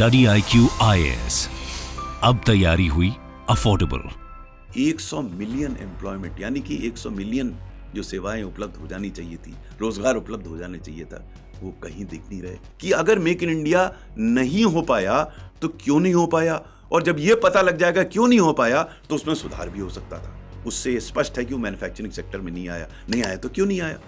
Study IQ IAS, अब तैयारी हुई अफोर्डेबल। 100 मिलियन एम्प्लॉयमेंट, यानी कि 100 मिलियन जो सेवाएं उपलब्ध हो जानी चाहिए थी, रोजगार उपलब्ध हो जाने चाहिए था, वो कहीं दिख नहीं रहे। कि अगर मेक इन इंडिया नहीं हो पाया तो क्यों नहीं हो पाया, और जब ये पता लग जाएगा क्यों नहीं हो पाया तो उसमें सुधार भी हो सकता था। उससे स्पष्ट है कि वो मैन्युफैक्चरिंग सेक्टर में नहीं आया तो क्यों नहीं आया।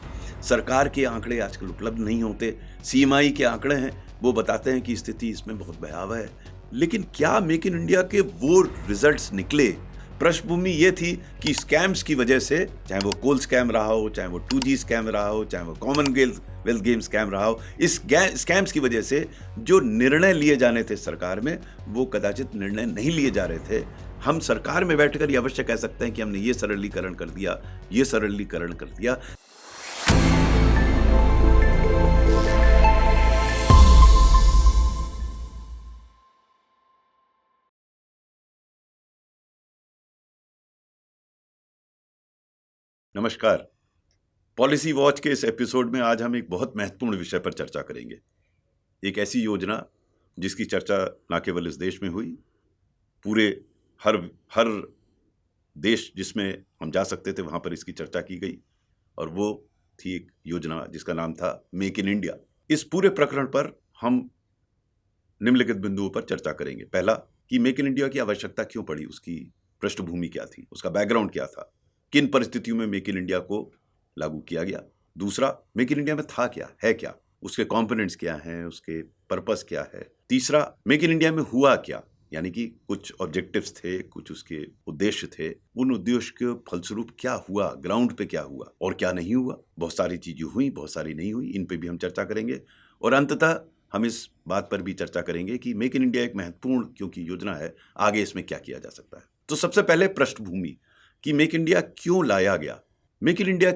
सरकार के आंकड़े आजकल उपलब्ध नहीं होते, CMI के आंकड़े हैं, वो बताते हैं कि स्थिति इसमें बहुत भयावह है। लेकिन क्या मेक इन इंडिया के वो रिजल्ट्स निकले? पृष्ठभूमि ये थी कि स्कैम्स की वजह से, चाहे वो कोल स्कैम रहा हो, चाहे वो 2G स्कैम रहा हो, चाहे वो कॉमनवेल्थ गेम स्कैम रहा हो, इस स्कैम्स की वजह से जो निर्णय लिए जाने थे सरकार में, वो कदाचित निर्णय नहीं लिए जा रहे थे। हम सरकार में बैठकर ये अवश्य कह सकते हैं कि हमने ये सरलीकरण कर दिया, ये सरलीकरण कर दिया। नमस्कार। पॉलिसी वॉच के इस एपिसोड में आज हम एक बहुत महत्वपूर्ण विषय पर चर्चा करेंगे। एक ऐसी योजना जिसकी चर्चा न केवल इस देश में हुई, पूरे हर देश जिसमें हम जा सकते थे वहां पर इसकी चर्चा की गई, और वो थी एक योजना जिसका नाम था मेक इन इंडिया। इस पूरे प्रकरण पर हम निम्नलिखित बिंदुओं पर चर्चा करेंगे। पहला, कि मेक इन इंडिया की आवश्यकता क्यों पड़ी, उसकी पृष्ठभूमि क्या थी, उसका बैकग्राउंड क्या था, किन परिस्थितियों में मेक इन इंडिया को लागू किया गया। दूसरा, मेक इन इंडिया में था क्या, है क्या, उसके कंपोनेंट्स क्या हैं, उसके पर्पस क्या है। तीसरा, मेक इन इंडिया में हुआ क्या, यानी कि कुछ ऑब्जेक्टिव्स थे, कुछ उसके उद्देश्य थे, उन उद्देश्य के फलस्वरूप क्या हुआ, ग्राउंड पे क्या हुआ और क्या नहीं हुआ। बहुत सारी चीजें हुई, बहुत सारी नहीं हुई, इन पे भी हम चर्चा करेंगे। और अंततः हम इस बात पर भी चर्चा करेंगे कि मेक इन इंडिया एक महत्वपूर्ण क्योंकि योजना है, आगे इसमें क्या किया जा सकता है। तो सबसे पहले पृष्ठभूमि कि मेक इंडिया क्यों लाया गया। मेक इन इंडिया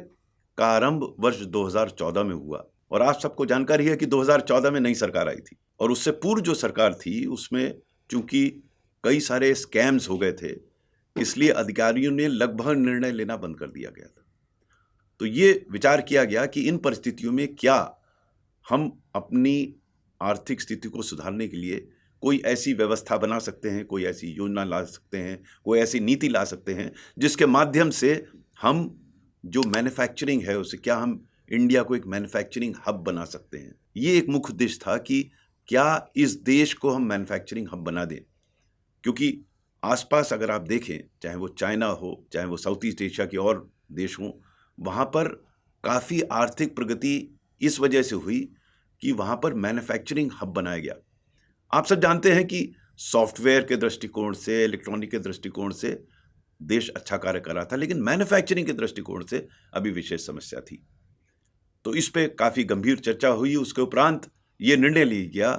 का आरंभ वर्ष 2014 में हुआ, और आप सबको जानकारी है कि 2014 में नई सरकार आई थी, और उससे पूर्व जो सरकार थी उसमें चूंकि कई सारे स्कैम्स हो गए थे, इसलिए अधिकारियों ने लगभग निर्णय लेना बंद कर दिया गया था। तो ये विचार किया गया कि इन परिस्थितियों में क्या हम अपनी आर्थिक स्थिति को सुधारने के लिए कोई ऐसी व्यवस्था बना सकते हैं, कोई ऐसी योजना ला सकते हैं, कोई ऐसी नीति ला सकते हैं जिसके माध्यम से हम जो मैन्युफैक्चरिंग है उसे, क्या हम इंडिया को एक मैन्युफैक्चरिंग हब बना सकते हैं। ये एक मुख्य उद्देश्य था कि क्या इस देश को हम मैन्युफैक्चरिंग हब बना दें। क्योंकि आसपास अगर आप देखें, चाहे वो चाइना हो, चाहे वो साउथ ईस्ट एशिया के और देश हों, वहाँ पर काफ़ी आर्थिक प्रगति इस वजह से हुई कि वहाँ पर मैन्युफैक्चरिंग हब बनाया गया। आप सब जानते हैं कि सॉफ्टवेयर के दृष्टिकोण से, इलेक्ट्रॉनिक के दृष्टिकोण से देश अच्छा कार्य कर रहा था, लेकिन मैन्युफैक्चरिंग के दृष्टिकोण से अभी विशेष समस्या थी। तो इस पे काफी गंभीर चर्चा हुई। उसके उपरांत ये निर्णय लिया गया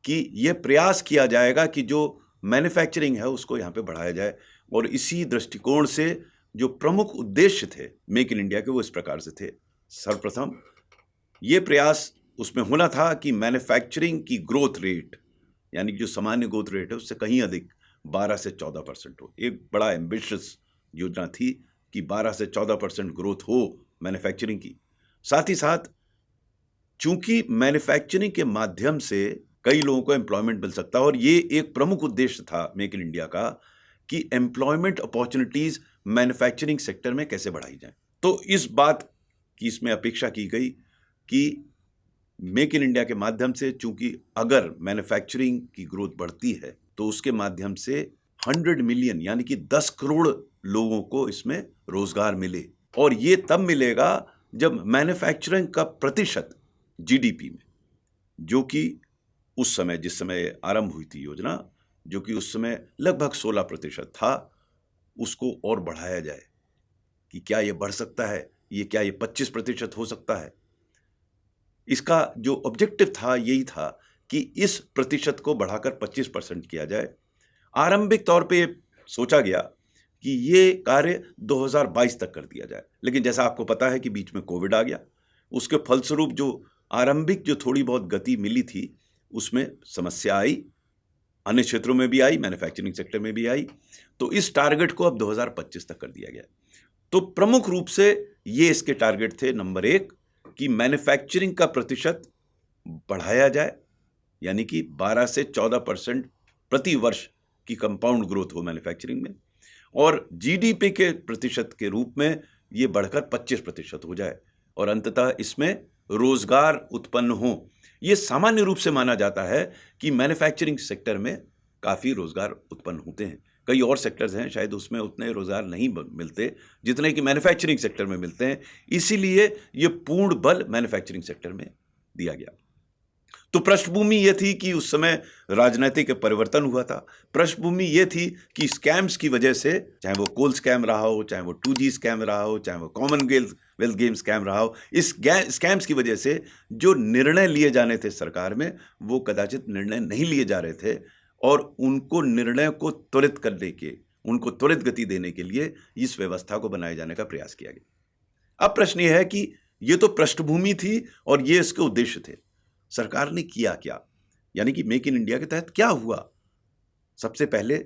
कि ये प्रयास किया जाएगा कि जो मैन्युफैक्चरिंग है उसको यहाँ पे बढ़ाया जाए, और इसी दृष्टिकोण से जो प्रमुख उद्देश्य थे मेक इन इंडिया के, वो इस प्रकार से थे। सर्वप्रथम ये प्रयास उसमें होना था कि मैन्युफैक्चरिंग की ग्रोथ रेट, यानी जो सामान्य ग्रोथ रेट है उससे कहीं अधिक 12 से 14% हो। एक बड़ा एम्बिशियस योजना थी कि 12 से 14% ग्रोथ हो मैन्युफैक्चरिंग की। साथ ही साथ चूंकि मैन्युफैक्चरिंग के माध्यम से कई लोगों को एम्प्लॉयमेंट मिल सकता है, और ये एक प्रमुख उद्देश्य था मेक इन इंडिया का कि एम्प्लॉयमेंट अपॉर्चुनिटीज मैन्युफैक्चरिंग सेक्टर में कैसे बढ़ाई जाए। तो इस बात की इसमें अपेक्षा की गई कि मेक इन इंडिया के माध्यम से, चूंकि अगर मैन्युफैक्चरिंग की ग्रोथ बढ़ती है तो उसके माध्यम से 100 मिलियन यानी कि 10 करोड़ लोगों को इसमें रोजगार मिले, और ये तब मिलेगा जब मैन्युफैक्चरिंग का प्रतिशत GDP में, जो कि उस समय, जिस समय आरंभ हुई थी योजना, जो कि उस समय लगभग 16% था, उसको और बढ़ाया जाए। कि क्या ये बढ़ सकता है, क्या ये 25% हो सकता है। इसका जो ऑब्जेक्टिव था यही था कि इस प्रतिशत को बढ़ाकर 25% किया जाए। आरंभिक तौर पे सोचा गया कि ये कार्य 2022 तक कर दिया जाए, लेकिन जैसा आपको पता है कि बीच में कोविड आ गया। उसके फलस्वरूप जो आरंभिक जो थोड़ी बहुत गति मिली थी उसमें समस्या आई, अन्य क्षेत्रों में भी आई, मैन्युफैक्चरिंग सेक्टर में भी आई। तो इस टारगेट को अब 2025 तक कर दिया गया। तो प्रमुख रूप से ये इसके टारगेट थे। नंबर 1 कि मैन्युफैक्चरिंग का प्रतिशत बढ़ाया जाए, यानी कि 12 से 14% प्रति वर्ष की कंपाउंड ग्रोथ हो मैन्युफैक्चरिंग में, और जीडीपी के प्रतिशत के रूप में ये बढ़कर 25% हो जाए, और अंततः इसमें रोजगार उत्पन्न हो। ये सामान्य रूप से माना जाता है कि मैन्युफैक्चरिंग सेक्टर में काफ़ी रोजगार उत्पन्न होते हैं। कई और सेक्टर्स हैं शायद उसमें उतने रोजगार नहीं मिलते जितने कि मैन्युफैक्चरिंग सेक्टर में मिलते हैं, इसीलिए ये पूर्ण बल मैन्युफैक्चरिंग सेक्टर में दिया गया। तो पृष्ठभूमि ये थी कि उस समय राजनीतिक परिवर्तन हुआ था। पृष्ठभूमि ये थी कि स्कैम्स की वजह से, चाहे वो कोल स्कैम रहा हो, चाहे वो 2G स्कैम रहा हो, चाहे वो कॉमनवेल्थ गेम स्कैम रहा हो, इस स्कैम्स की वजह से जो निर्णय लिए जाने थे सरकार में, वो कदाचित निर्णय नहीं लिए जा रहे थे, और उनको निर्णय को त्वरित करने के, उनको त्वरित गति देने के लिए इस व्यवस्था को बनाए जाने का प्रयास किया गया। अब प्रश्न यह है कि ये तो पृष्ठभूमि थी और ये इसके उद्देश्य थे। सरकार ने किया क्या, यानी कि मेक इन इंडिया के तहत क्या हुआ? सबसे पहले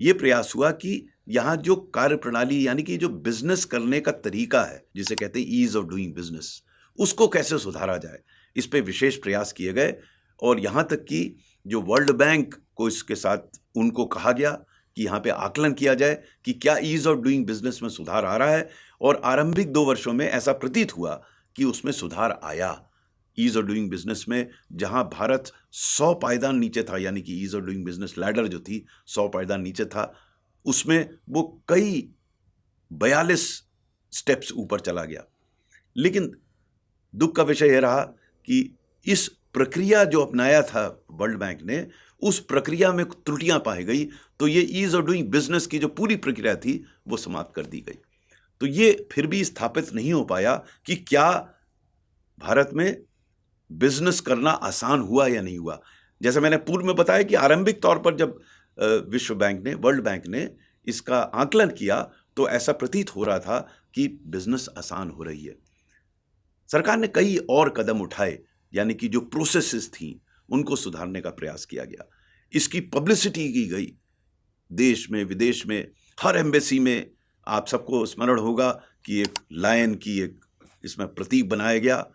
यह प्रयास हुआ कि यहां जो कार्य प्रणाली, यानी कि जो बिजनेस करने का तरीका है, जिसे कहते हैं ईज ऑफ डूइंग बिजनेस, उसको कैसे सुधारा जाए, इस पे विशेष प्रयास किए गए। और यहां तक कि जो वर्ल्ड बैंक को इसके साथ उनको कहा गया कि यहाँ पे आकलन किया जाए कि क्या ईज ऑफ डूइंग बिजनेस में सुधार आ रहा है, और आरंभिक 2 वर्षों में ऐसा प्रतीत हुआ कि उसमें सुधार आया। ईज ऑफ डूइंग बिजनेस में जहां भारत 100 पायदान नीचे था, यानी कि ease of doing business ladder जो थी 100 पायदान नीचे था, उसमें वो कई 42 स्टेप्स ऊपर चला गया। लेकिन दुख का विषय यह रहा कि इस प्रक्रिया जो अपनाया था वर्ल्ड बैंक ने, उस प्रक्रिया में त्रुटियां पाई गई, तो ये ईज ऑफ डूइंग बिजनेस की जो पूरी प्रक्रिया थी वो समाप्त कर दी गई। तो ये फिर भी स्थापित नहीं हो पाया कि क्या भारत में बिजनेस करना आसान हुआ या नहीं हुआ। जैसे मैंने पूर्व में बताया कि आरंभिक तौर पर जब विश्व बैंक ने, वर्ल्ड बैंक ने इसका आकलन किया, तो ऐसा प्रतीत हो रहा था कि बिजनेस आसान हो रही है। सरकार ने कई और कदम उठाए, यानी कि जो प्रोसेसेस थी उनको सुधारने का प्रयास किया गया। इसकी पब्लिसिटी की गई देश में विदेश में, हर एम्बेसी में। आप सबको स्मरण होगा कि एक लायन की एक इसमें प्रतीक बनाया गया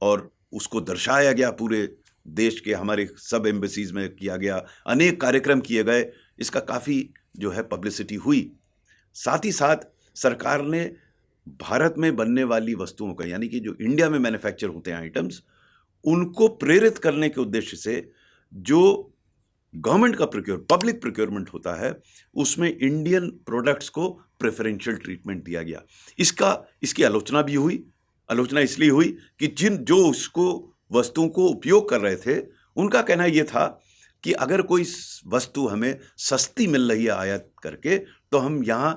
और उसको दर्शाया गया, पूरे देश के हमारे सब एम्बेसीज में किया गया, अनेक कार्यक्रम किए गए, इसका काफ़ी जो है पब्लिसिटी हुई। साथ ही साथ सरकार ने भारत में बनने वाली वस्तुओं का, यानी कि जो इंडिया में मैन्युफैक्चर होते हैं आइटम्स, उनको प्रेरित करने के उद्देश्य से जो गवर्नमेंट का पब्लिक प्रोक्योरमेंट होता है, उसमें इंडियन प्रोडक्ट्स को प्रेफरेंशियल ट्रीटमेंट दिया गया। इसकी आलोचना भी हुई। आलोचना इसलिए हुई कि जो उसको वस्तुओं को उपयोग कर रहे थे, उनका कहना यह था कि अगर कोई वस्तु हमें सस्ती मिल रही है आयात करके, तो हम यहाँ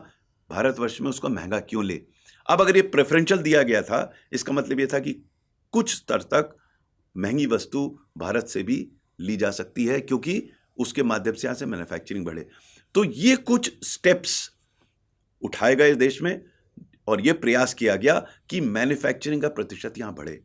भारतवर्ष में उसको महंगा क्यों ले। अब अगर ये प्रेफरेंशियल दिया गया था, इसका मतलब ये था कि कुछ स्तर तक महंगी वस्तु भारत से भी ली जा सकती है, क्योंकि उसके माध्यम से यहाँ से मैन्युफैक्चरिंग बढ़े। तो ये कुछ स्टेप्स उठाए गए देश में, और ये प्रयास किया गया कि मैन्युफैक्चरिंग का प्रतिशत यहाँ बढ़े।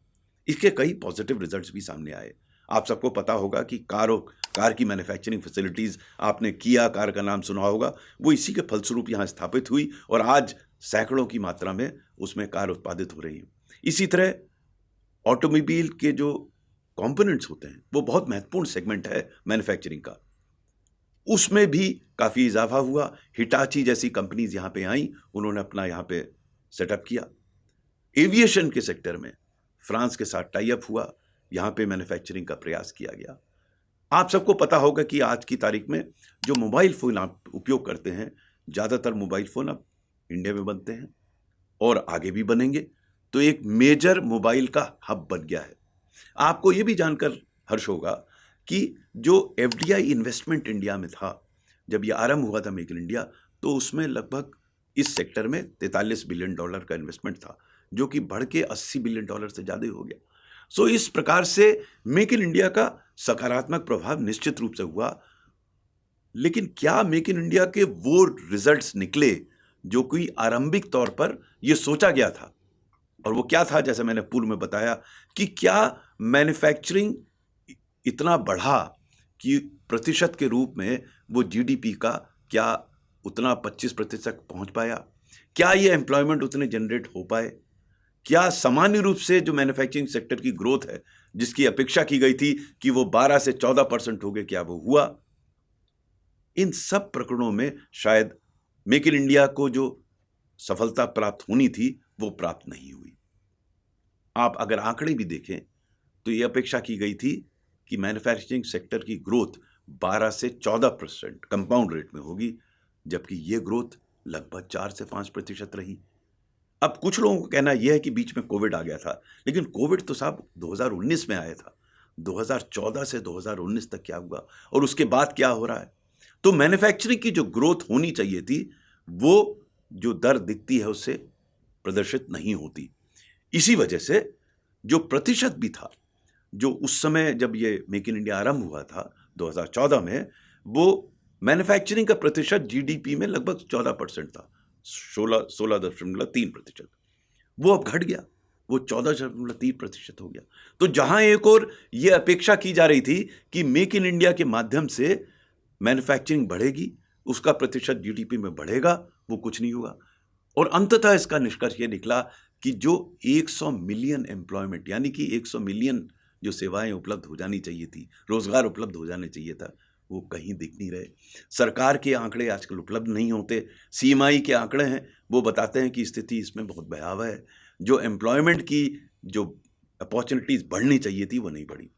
इसके कई पॉजिटिव रिजल्ट्स भी सामने आए। आप सबको पता होगा कि कार की मैन्युफैक्चरिंग फैसिलिटीज़, आपने किया कार का नाम सुना होगा, वो इसी के फलस्वरूप यहाँ स्थापित हुई, और आज सैकड़ों की मात्रा में उसमें कार उत्पादित हो रही हैं। इसी तरह ऑटोमोबाइल के जो कंपोनेंट्स होते हैं, वो बहुत महत्वपूर्ण सेगमेंट है मैन्युफैक्चरिंग का, उसमें भी काफ़ी इजाफा हुआ। हिटाची जैसी कंपनीज यहाँ पे आई, उन्होंने अपना यहाँ पे सेटअप किया। एविएशन के सेक्टर में फ्रांस के साथ टाई अप हुआ, यहाँ पे मैन्युफैक्चरिंग का प्रयास किया गया। आप सबको पता होगा कि आज की तारीख में जो मोबाइल फ़ोन आप उपयोग करते हैं, ज़्यादातर मोबाइल फ़ोन अब इंडिया में बनते हैं और आगे भी बनेंगे। तो एक मेजर मोबाइल का हब बन गया है। आपको ये भी जानकर हर्ष होगा कि जो FDI इन्वेस्टमेंट इंडिया में था, जब ये आरंभ हुआ था मेक इन इंडिया, तो उसमें लगभग इस सेक्टर में $43 बिलियन का इन्वेस्टमेंट था, जो कि बढ़ के $80 बिलियन से ज़्यादा हो गया। सो इस प्रकार से मेक इन इंडिया का सकारात्मक प्रभाव निश्चित रूप से हुआ। लेकिन क्या मेक इन इंडिया के वो रिजल्ट्स निकले जो कोई आरंभिक तौर पर यह सोचा गया था? और वो क्या था? जैसे मैंने पूर्व में बताया कि क्या मैन्युफैक्चरिंग इतना बढ़ा कि प्रतिशत के रूप में वो GDP का क्या उतना 25% तक पहुंच पाया? क्या ये एम्प्लॉयमेंट उतने जनरेट हो पाए? क्या सामान्य रूप से जो मैन्युफैक्चरिंग सेक्टर की ग्रोथ है, जिसकी अपेक्षा की गई थी कि वो 12 से 14% हो गए, क्या वो हुआ? इन सब प्रकरणों में शायद मेक इन इंडिया को जो सफलता प्राप्त होनी थी वो प्राप्त नहीं हुई। आप अगर आंकड़े भी देखें तो ये अपेक्षा की गई थी कि मैन्युफैक्चरिंग सेक्टर की ग्रोथ 12 से 14% कंपाउंड रेट में होगी, जबकि ये ग्रोथ लगभग 4 से 5% रही। अब कुछ लोगों का कहना यह है कि बीच में कोविड आ गया था, लेकिन कोविड तो साहब 2019 में आया था। 2014 से 2019 तक क्या हुआ और उसके बाद क्या हो रहा है? तो मैन्युफैक्चरिंग की जो ग्रोथ होनी चाहिए थी वो जो दर दिखती है उससे प्रदर्शित नहीं होती। इसी वजह से जो प्रतिशत भी था, जो उस समय जब ये मेक इन इंडिया आरंभ हुआ था 2014 में, वो मैन्युफैक्चरिंग का प्रतिशत जीडीपी में लगभग 14% था, 16.3%। वो अब घट गया, वो 14.3% हो गया। तो जहां एक और ये अपेक्षा की जा रही थी कि मेक इन इंडिया के माध्यम से मैन्युफैक्चरिंग बढ़ेगी, उसका प्रतिशत जीडीपी में बढ़ेगा, वो कुछ नहीं हुआ। और अंततः इसका निष्कर्ष ये निकला कि जो 100 मिलियन एम्प्लॉयमेंट, यानी कि 100 मिलियन जो सेवाएं उपलब्ध हो जानी चाहिए थी, रोजगार उपलब्ध हो जाने चाहिए था, वो कहीं दिख नहीं रहे। सरकार के आंकड़े आजकल उपलब्ध नहीं होते। सीएमआई के आंकड़े हैं, वो बताते हैं कि स्थिति इसमें बहुत भयावह है। जो एम्प्लॉयमेंट की जो अपॉर्चुनिटीज बढ़नी चाहिए थी वो नहीं बढ़ी।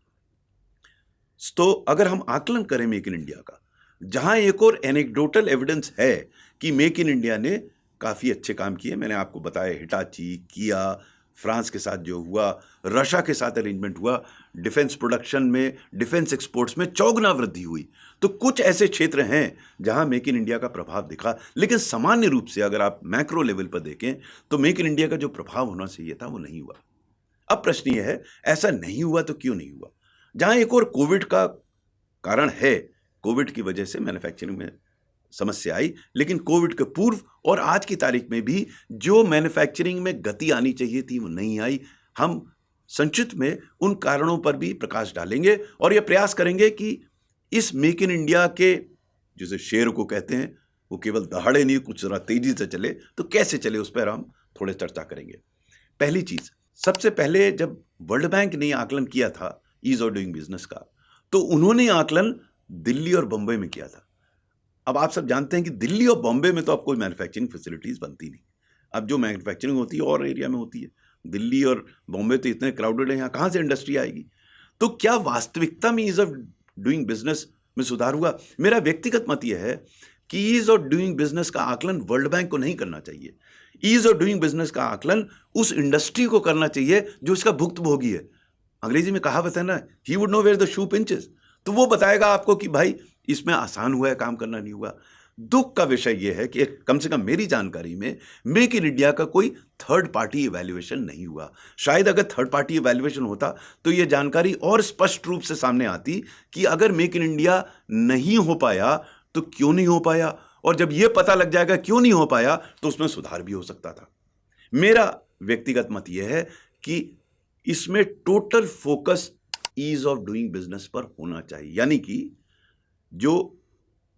तो अगर हम आकलन करें मेक इन इंडिया का, जहां एक और एनेक्डोटल एविडेंस है कि मेक इन इंडिया ने काफी अच्छे काम किए, मैंने आपको बताया हिटाची, किया, फ्रांस के साथ जो हुआ, रशिया के साथ अरेंजमेंट हुआ, डिफेंस प्रोडक्शन में, डिफेंस एक्सपोर्ट्स में चौगुना वृद्धि हुई। तो कुछ ऐसे क्षेत्र हैं जहां मेक इन इंडिया का प्रभाव दिखा, लेकिन सामान्य रूप से अगर आप मैक्रो लेवल पर देखें तो मेक इन इंडिया का जो प्रभाव होना चाहिए था वो नहीं हुआ। अब प्रश्न यह है, ऐसा नहीं हुआ तो क्यों नहीं हुआ? जहां एक और कोविड का कारण है, कोविड की वजह से मैन्युफैक्चरिंग में समस्या आई, लेकिन कोविड के पूर्व और आज की तारीख में भी जो मैन्युफैक्चरिंग में गति आनी चाहिए थी वो नहीं आई। हम संक्षिप्त में उन कारणों पर भी प्रकाश डालेंगे और यह प्रयास करेंगे कि इस मेक इन इंडिया के जिसे शेर को कहते हैं वो केवल दहाड़े नहीं, कुछ जरा तेजी से चले, तो कैसे चले उस पर हम थोड़े चर्चा करेंगे। पहली चीज, सबसे पहले जब वर्ल्ड बैंक ने आकलन किया था ईज ऑफ डूइंग बिजनेस का, तो उन्होंने आकलन दिल्ली और बंबई में किया था। अब आप सब जानते हैं कि दिल्ली और बॉम्बे में तो अब कोई मैन्युफैक्चरिंग फैसिलिटीज बनती नहीं। अब जो मैन्युफैक्चरिंग होती है और एरिया में होती है। दिल्ली और बॉम्बे तो इतने क्राउडेड है, यहाँ कहाँ से इंडस्ट्री आएगी? तो क्या वास्तविकता में ईज ऑफ डूइंग बिजनेस में सुधार हुआ? मेरा व्यक्तिगत मत यह है कि ईज ऑफ डूइंग बिजनेस का आकलन वर्ल्ड बैंक को नहीं करना चाहिए। ईज ऑफ डूइंग बिजनेस का आकलन उस इंडस्ट्री को करना चाहिए जो इसका भुक्तभोगी है। अंग्रेजी में कहावत है ना, he would know where the shoe pinches. तो वो बताएगा आपको कि भाई इसमें आसान हुआ है काम करना, नहीं हुआ। दुख का विषय यह है कि कम से कम मेरी जानकारी में मेक इन इंडिया का कोई थर्ड पार्टी इवैल्यूएशन नहीं हुआ। शायद अगर थर्ड पार्टी इवैल्यूएशन होता तो यह जानकारी और स्पष्ट रूप से सामने आती कि अगर मेक इन इंडिया नहीं हो पाया तो क्यों नहीं हो पाया, और जब यह पता लग जाएगा क्यों नहीं हो पाया तो उसमें सुधार भी हो सकता था। मेरा व्यक्तिगत मत यह है कि इसमें total focus ease of doing business पर होना चाहिए, यानी कि जो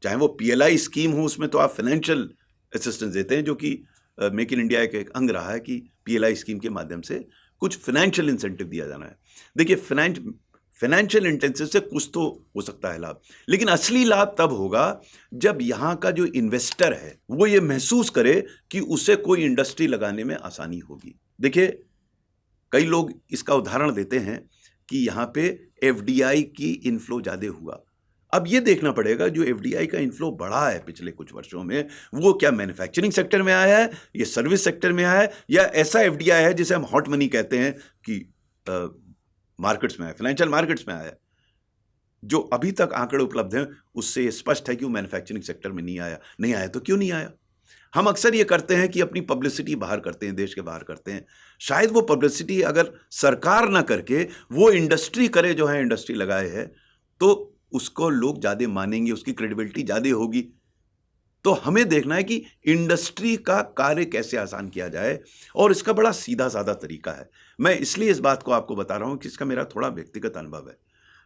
चाहे वो पीएलआई स्कीम हो, उसमें तो आप फाइनेंशियल असिस्टेंस देते हैं, जो कि मेक इन इंडिया का एक अंग रहा है कि पीएलआई स्कीम के माध्यम से कुछ फाइनेंशियल इंसेंटिव दिया जाना है। देखिए, फाइनेंशियल इंटेंसिव से कुछ तो हो सकता है लाभ, लेकिन असली लाभ तब होगा जब यहां का जो इन्वेस्टर है वो ये महसूस करे कि उसे कोई इंडस्ट्री लगाने में आसानी होगी। देखिए, कई लोग इसका उदाहरण देते हैं कि यहाँ पे एफडीआई की इनफ्लो ज्यादा हुआ। अब ये देखना पड़ेगा जो एफडीआई का इनफ्लो बढ़ा है पिछले कुछ वर्षों में, वो क्या मैन्युफैक्चरिंग सेक्टर में आया है, ये सर्विस सेक्टर में आया है, या ऐसा एफडीआई है जिसे हम हॉट मनी कहते हैं कि मार्केट्स में आया, फाइनेंशियल मार्केट्स में आया। जो अभी तक आंकड़े उपलब्ध हैं उससे ये स्पष्ट है कि वो मैन्युफैक्चरिंग सेक्टर में नहीं आया। नहीं आया तो क्यों नहीं आया? हम अक्सर ये करते हैं कि अपनी पब्लिसिटी बाहर करते हैं, देश के बाहर करते हैं। शायद वो पब्लिसिटी अगर सरकार ना करके वो इंडस्ट्री करे जो है इंडस्ट्री लगाए है, तो उसको लोग ज्यादा मानेंगे, उसकी क्रेडिबिलिटी ज्यादा होगी। तो हमें देखना है कि इंडस्ट्री का कार्य कैसे आसान किया जाए, और इसका बड़ा सीधा साधा तरीका है। मैं इसलिए इस बात को आपको बता रहा हूं कि इसका मेरा थोड़ा व्यक्तिगत अनुभव है।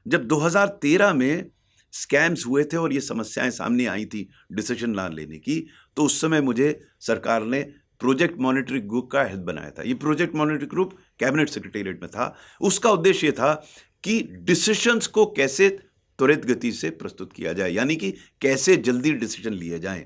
जब 2013 में स्कैम्स हुए थे और ये समस्याएं सामने आई थी डिसीजन ना लेने की, तो उस समय मुझे सरकार ने प्रोजेक्ट मॉनिटरिंग ग्रुप का हेड बनाया था। ये project monitoring group cabinet secretariat में था। उसका उद्देश्य ये था कि डिसीजंस को कैसे त्वरित गति से प्रस्तुत किया जाए, यानी कि कैसे जल्दी डिसीजन लिए जाएं।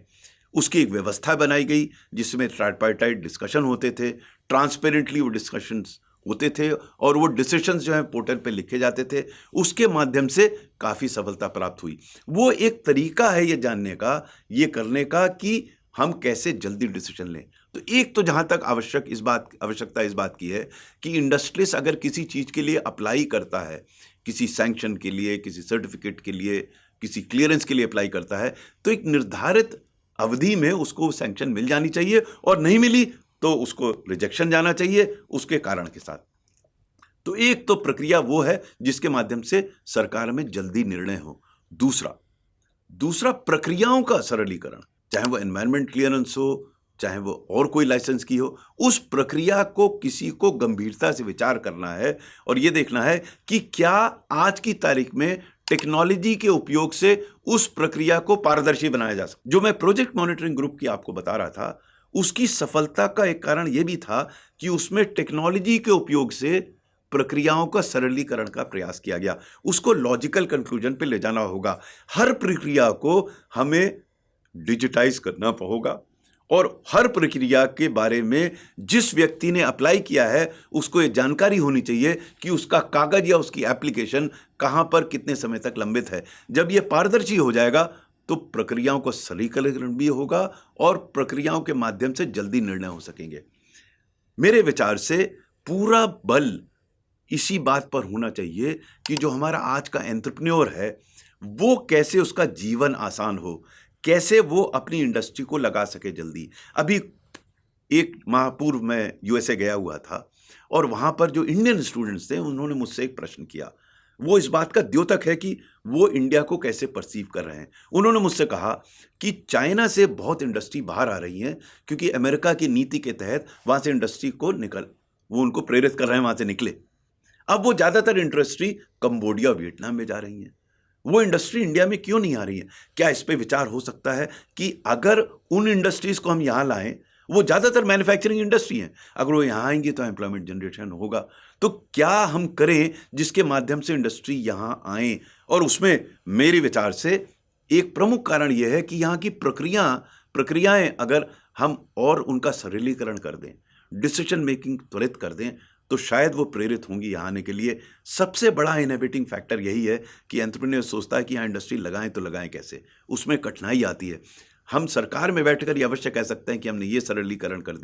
उसकी एक व्यवस्था बनाई गई जिसमें ट्राइपार्टाइट डिस्कशन होते थे, ट्रांसपेरेंटली वो डिस्कशंस होते थे और वो डिसीजंस जो है पोर्टल पे लिखे जाते थे। उसके माध्यम से काफ़ी सफलता प्राप्त हुई। वो एक तरीका है ये जानने का, ये करने का कि हम कैसे जल्दी डिसीजन लें। तो एक तो जहाँ तक आवश्यकता इस बात की है कि इंडस्ट्रीज अगर किसी चीज़ के लिए अप्लाई करता है, किसी सैंक्शन के लिए, किसी सर्टिफिकेट के लिए, किसी क्लियरेंस के लिए अप्लाई करता है, तो एक निर्धारित अवधि में उसको सैंक्शन मिल जानी चाहिए और नहीं मिली तो उसको रिजेक्शन जाना चाहिए उसके कारण के साथ। तो एक तो प्रक्रिया वो है जिसके माध्यम से सरकार में जल्दी निर्णय हो। दूसरा प्रक्रियाओं का सरलीकरण, चाहे वो एनवायरमेंट क्लियरेंस हो, चाहे वो और कोई लाइसेंस की हो, उस प्रक्रिया को किसी को गंभीरता से विचार करना है और ये देखना है कि क्या आज की तारीख में टेक्नोलॉजी के उपयोग से उस प्रक्रिया को पारदर्शी बनाया जा सकता। जो मैं प्रोजेक्ट मॉनिटरिंग ग्रुप की आपको बता रहा था, उसकी सफलता का एक कारण यह भी था कि उसमें टेक्नोलॉजी के उपयोग से प्रक्रियाओं का सरलीकरण का प्रयास किया गया। उसको लॉजिकल कंक्लूजन पे ले जाना होगा। हर प्रक्रिया को हमें डिजिटाइज करना होगा और हर प्रक्रिया के बारे में जिस व्यक्ति ने अप्लाई किया है उसको ये जानकारी होनी चाहिए कि उसका कागज या उसकी एप्लीकेशन कहाँ पर कितने समय तक लंबित है। जब ये पारदर्शी हो जाएगा तो प्रक्रियाओं का सरलीकरण भी होगा और प्रक्रियाओं के माध्यम से जल्दी निर्णय हो सकेंगे। मेरे विचार से पूरा बल इसी बात पर होना चाहिए कि जो हमारा आज का एंटरप्रेन्योर है वो कैसे उसका जीवन आसान हो, कैसे वो अपनी इंडस्ट्री को लगा सके जल्दी। अभी एक माह पूर्व मैं यूएसए गया हुआ था और वहाँ पर जो इंडियन स्टूडेंट्स थे उन्होंने मुझसे एक प्रश्न किया। वो इस बात का द्योतक है कि वो इंडिया को कैसे परसीव कर रहे हैं। उन्होंने मुझसे कहा कि चाइना से बहुत इंडस्ट्री बाहर आ रही है क्योंकि अमेरिका की नीति के तहत वहाँ से इंडस्ट्री को वो उनको प्रेरित कर रहे हैं वहाँ से निकले। अब वो ज़्यादातर इंडस्ट्री कंबोडिया, वियतनाम में जा रही हैं। वो इंडस्ट्री इंडिया में क्यों नहीं आ रही है? क्या इस पे विचार हो सकता है कि अगर उन इंडस्ट्रीज को हम यहाँ लाएं, वो ज़्यादातर मैन्युफैक्चरिंग इंडस्ट्री हैं, अगर वो यहाँ आएंगी तो एम्प्लॉयमेंट जनरेशन होगा। तो क्या हम करें जिसके माध्यम से इंडस्ट्री यहाँ आए? और उसमें मेरे विचार से एक प्रमुख कारण यह है कि यहाँ की प्रक्रियाएं अगर हम और उनका सरलीकरण कर दें, डिसीजन मेकिंग त्वरित कर दें, तो शायद वो प्रेरित होंगी यहाँ आने के लिए। सबसे बड़ा इनहिबिटिंग फैक्टर यही है कि एंटरप्रेन्योर सोचता है कि यहाँ इंडस्ट्री लगाएं तो लगाएं कैसे, उसमें कठिनाई आती है। हम सरकार में बैठकर ये अवश्य कह सकते हैं कि हमने ये सरलीकरण कर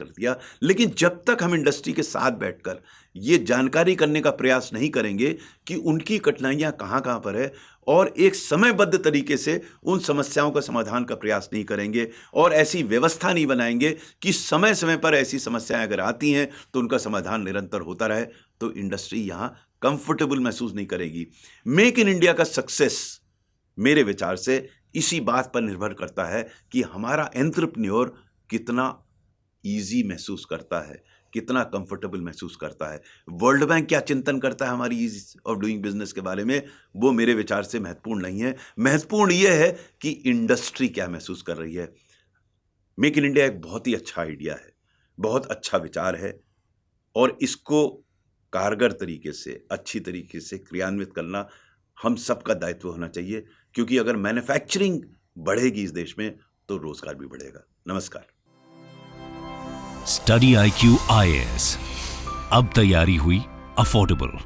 दिया, लेकिन जब तक हम इंडस्ट्री के साथ बैठकर ये जानकारी करने का प्रयास नहीं करेंगे कि उनकी कठिनाइयाँ कहाँ कहाँ पर है और एक समयबद्ध तरीके से उन समस्याओं का समाधान का प्रयास नहीं करेंगे और ऐसी व्यवस्था नहीं बनाएंगे कि समय समय पर ऐसी समस्याएं अगर आती हैं तो उनका समाधान निरंतर होता रहे, तो इंडस्ट्री यहाँ कंफर्टेबल महसूस नहीं करेगी। मेक इन इंडिया का सक्सेस मेरे विचार से इसी बात पर निर्भर करता है कि हमारा एंटरप्रेन्योर कितना इजी महसूस करता है, कितना कंफर्टेबल महसूस करता है। वर्ल्ड बैंक क्या चिंतन करता है हमारी ईज ऑफ डूइंग बिजनेस के बारे में, वो मेरे विचार से महत्वपूर्ण नहीं है। महत्वपूर्ण ये है कि इंडस्ट्री क्या महसूस कर रही है। मेक इन इंडिया एक बहुत ही अच्छा आइडिया है, बहुत अच्छा विचार है और इसको कारगर तरीके से, अच्छी तरीके से क्रियान्वित करना हम सबका दायित्व होना चाहिए, क्योंकि अगर मैन्युफैक्चरिंग बढ़ेगी इस देश में तो रोजगार भी बढ़ेगा। नमस्कार। स्टडी IQ IAS, अब तैयारी हुई अफोर्डेबल।